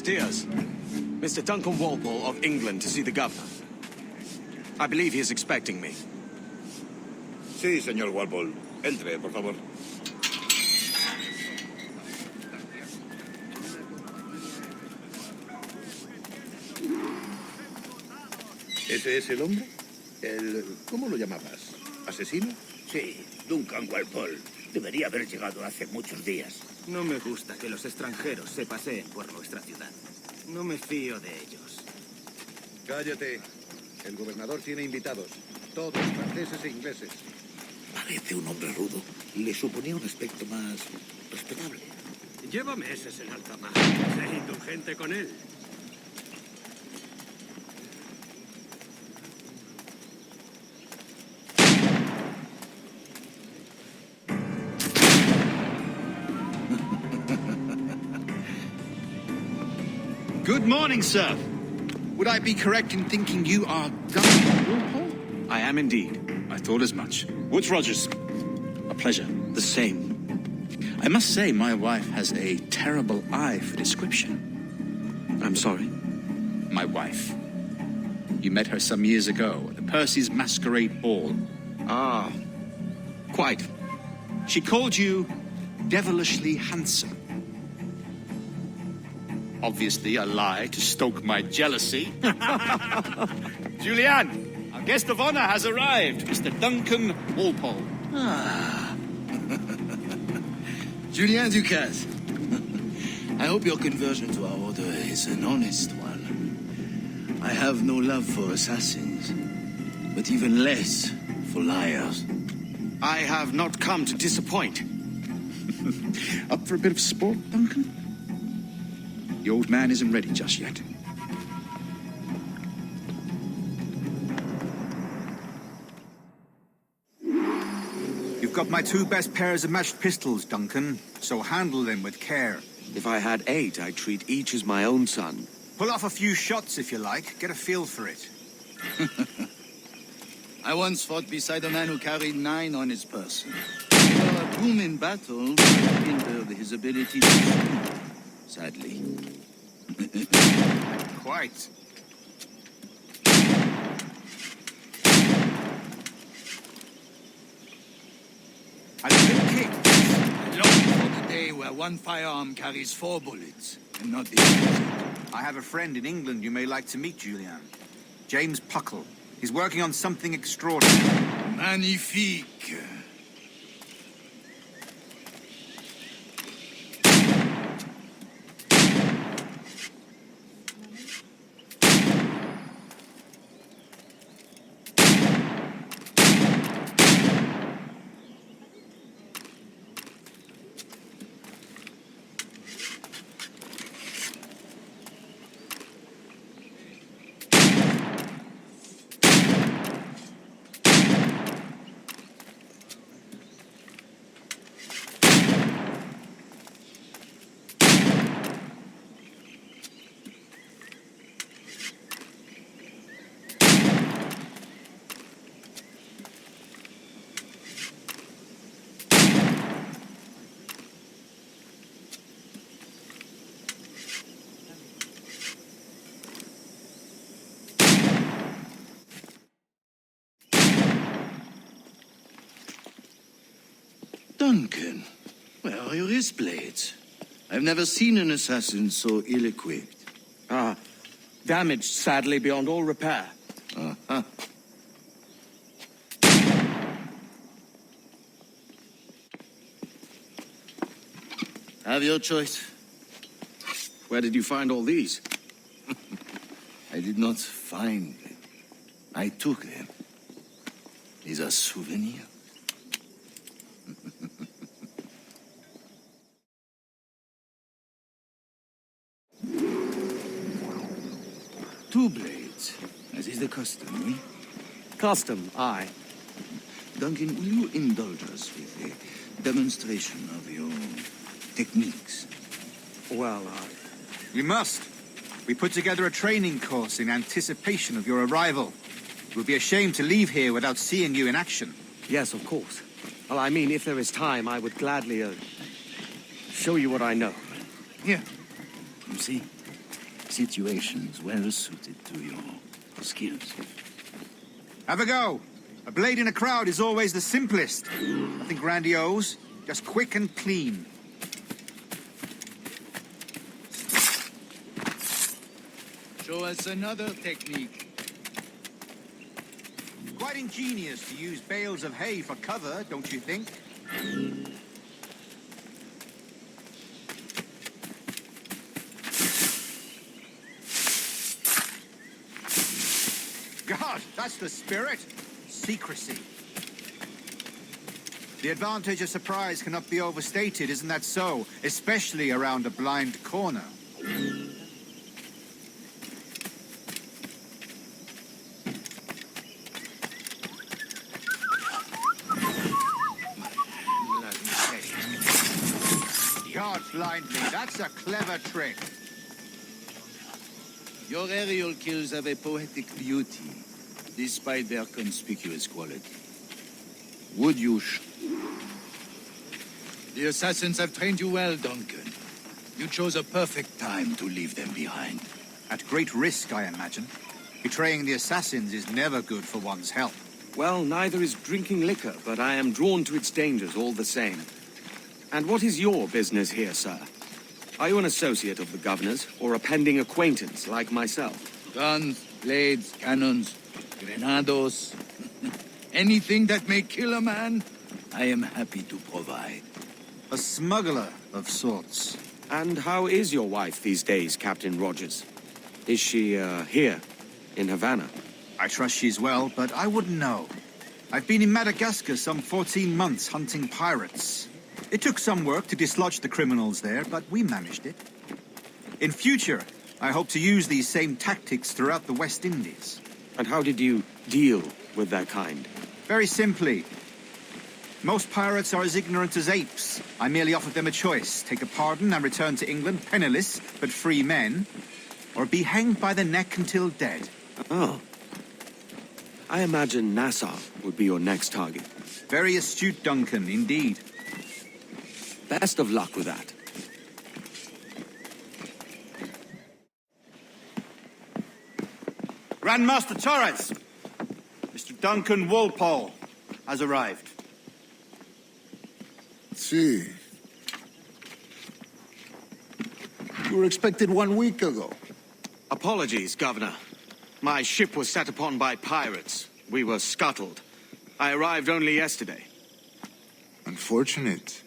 Diaz. Mr. Duncan Walpole of England to see the governor. I believe he is expecting me. Sí, señor Walpole. Entre, por favor. ¿Ese es el hombre? ¿Cómo lo llamabas? ¿Asesino? Sí, Duncan Walpole. Debería haber llegado hace muchos días. No me gusta que los extranjeros se paseen por nuestra ciudad. No me fío de ellos. Cállate. El gobernador tiene invitados. Todos franceses e ingleses. Parece un hombre rudo. Le suponía un aspecto más respetable. Lleva meses en alta mar. Sé indulgente con él. Good morning, sir. Would I be correct in thinking you are Duncan Walpole? I am indeed. I thought as much. Woods Rogers. A pleasure. The same. I must say, my wife has a terrible eye for description. I'm sorry. My wife. You met her some years ago at the Percy's Masquerade Ball. Ah, quite. She called you devilishly handsome. Obviously a lie to stoke my jealousy. Julianne, our guest of honor has arrived, Mr. Duncan Walpole. Ah. Julien Ducasse. I hope your conversion to our order is an honest one. I have no love for assassins, but even less for liars. I have not come to disappoint. Up for a bit of sport, Duncan? The old man isn't ready just yet. You've got my two best pairs of matched pistols, Duncan, so handle them with care. If I had 8, I'd treat each as my own son. Pull off a few shots if you like. Get a feel for it. I once fought beside a man who carried 9 on his person. While a boom in battle hindered his ability to shoot, sadly. Quite. A good kick. I long for the day where one firearm carries 4 bullets, and not the opposite. I have a friend in England you may like to meet, Julian. James Puckle. He's working on something extraordinary. Magnifique. Duncan, where are your wrist blades? I've never seen an assassin so ill-equipped. Ah, damaged sadly beyond all repair. Uh-huh. Have your choice. Where did you find all these? I did not find them. I took them. These are souvenirs. 2 blades, as is the custom, oui? Custom, aye. Duncan, will you indulge us with a demonstration of your techniques? Well, We must. We put together a training course in anticipation of your arrival. It would be a shame to leave here without seeing you in action. yes, of course. Well, I mean, if there is time, I would gladly, show you what I know. Here. You see, situations well suited to your skills. Have a go. A blade in a crowd is always the simplest. Nothing grandiose, just quick and clean. Show us another technique. Quite ingenious to use bales of hay for cover, don't you think? God, that's the spirit. Secrecy. The advantage of surprise cannot be overstated, isn't that so? Especially around a blind corner. God blind me, that's a clever trick. Your aerial kills have a poetic beauty, despite their conspicuous quality. Would you The assassins have trained you well, Duncan. You chose a perfect time to leave them behind. At great risk, I imagine. Betraying the assassins is never good for one's health. Well, neither is drinking liquor, but I am drawn to its dangers all the same. And what is your business here, sir? Are you an associate of the governor's, or a pending acquaintance like myself? Guns, blades, cannons, grenados. Anything that may kill a man, I am happy to provide. A smuggler of sorts. And how is your wife these days, Captain Rogers? Is she, here, in Havana? I trust she's well, but I wouldn't know. I've been in Madagascar some 14 months hunting pirates. It took some work to dislodge the criminals there, but we managed it. In future, I hope to use these same tactics throughout the West Indies. And how did you deal with that kind? Very simply. Most pirates are as ignorant as apes. I merely offered them a choice. Take a pardon and return to England penniless, but free men, or be hanged by the neck until dead. Oh. I imagine Nassau would be your next target. Very astute, Duncan, indeed. Best of luck with that. Grandmaster Torres, Mr. Duncan Walpole has arrived. See. You were expected 1 week ago. Apologies, Governor. My ship was set upon by pirates. We were scuttled. I arrived only yesterday. Unfortunate.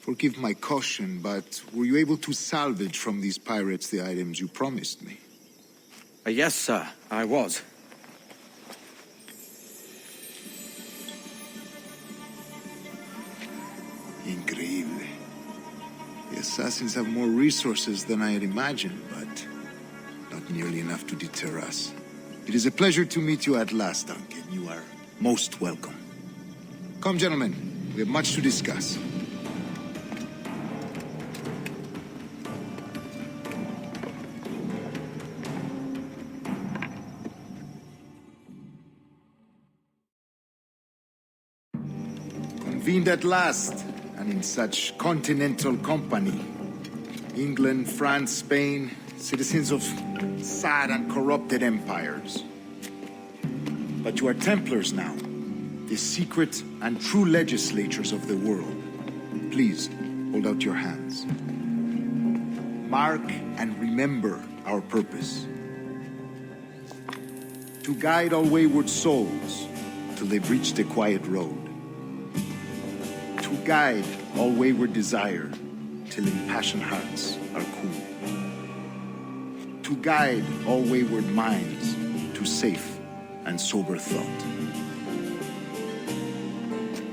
Forgive my caution, but were you able to salvage from these pirates the items you promised me? Yes, sir, I was. Increíble. The assassins have more resources than I had imagined, but not nearly enough to deter us. It is a pleasure to meet you at last, Duncan. You are most welcome. Come, gentlemen. We have much to discuss. Convened at last, and in such continental company. England, France, Spain, citizens of sad and corrupted empires. But you are Templars now, the secret and true legislators of the world. Please, hold out your hands. Mark and remember our purpose. To guide all wayward souls till they've reached the quiet road. To guide all wayward desire till impassioned hearts are cool. To guide all wayward minds to safe and sober thought.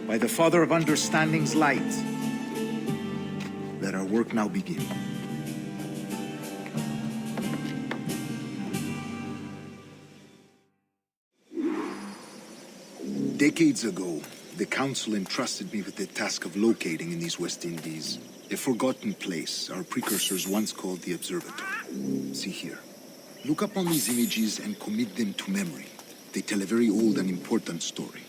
By the Father of Understanding's light, let our work now begin. Decades ago, the Council entrusted me with the task of locating in these West Indies a forgotten place our precursors once called the Observatory. See here. Look up on these images and commit them to memory. They tell a very old and important story.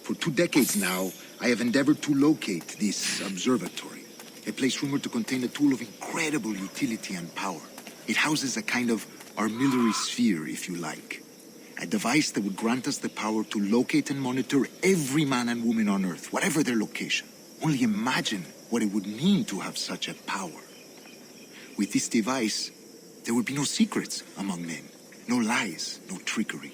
For 2 decades now, I have endeavored to locate this observatory, a place rumored to contain a tool of incredible utility and power. It houses a kind of armillary sphere, if you like. A device that would grant us the power to locate and monitor every man and woman on Earth, whatever their location. Only imagine what it would mean to have such a power. With this device, there would be no secrets among men, no lies, no trickery.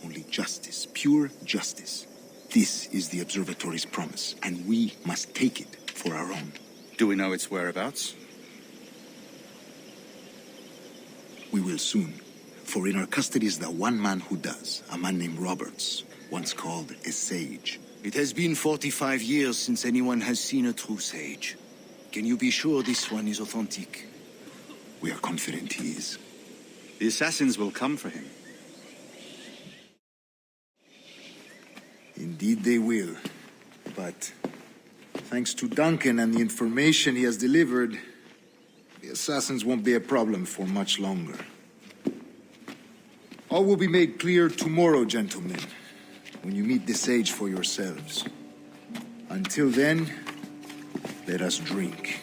Only justice, pure justice. This is the observatory's promise, and we must take it for our own. Do we know its whereabouts? We will soon, for in our custody is the one man who does, a man named Roberts, once called a sage. It has been 45 years since anyone has seen a true sage. Can you be sure this one is authentic? We are confident he is. The assassins will come for him. Indeed they will. But thanks to Duncan and the information he has delivered, the assassins won't be a problem for much longer. All will be made clear tomorrow, gentlemen, when you meet the sage for yourselves. Until then, let us drink.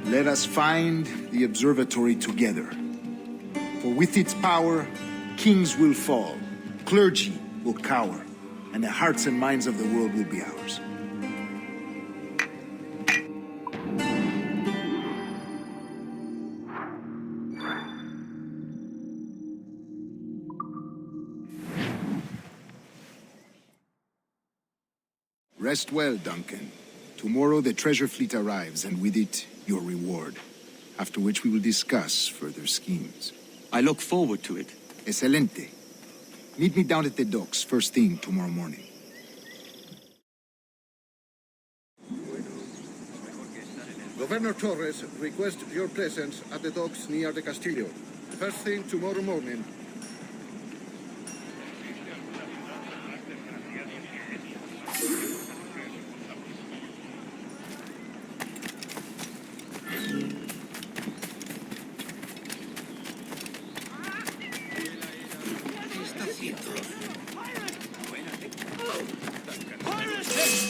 Let us find the observatory together. For with its power, kings will fall, clergy will cower, and the hearts and minds of the world will be ours. Rest well, Duncan. Tomorrow the treasure fleet arrives, and with it, your reward. After which we will discuss further schemes. I look forward to it. Excelente. Meet me down at the docks first thing tomorrow morning. Governor Torres requests your presence at the docks near the Castillo. First thing tomorrow morning.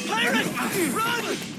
Pirates! Run!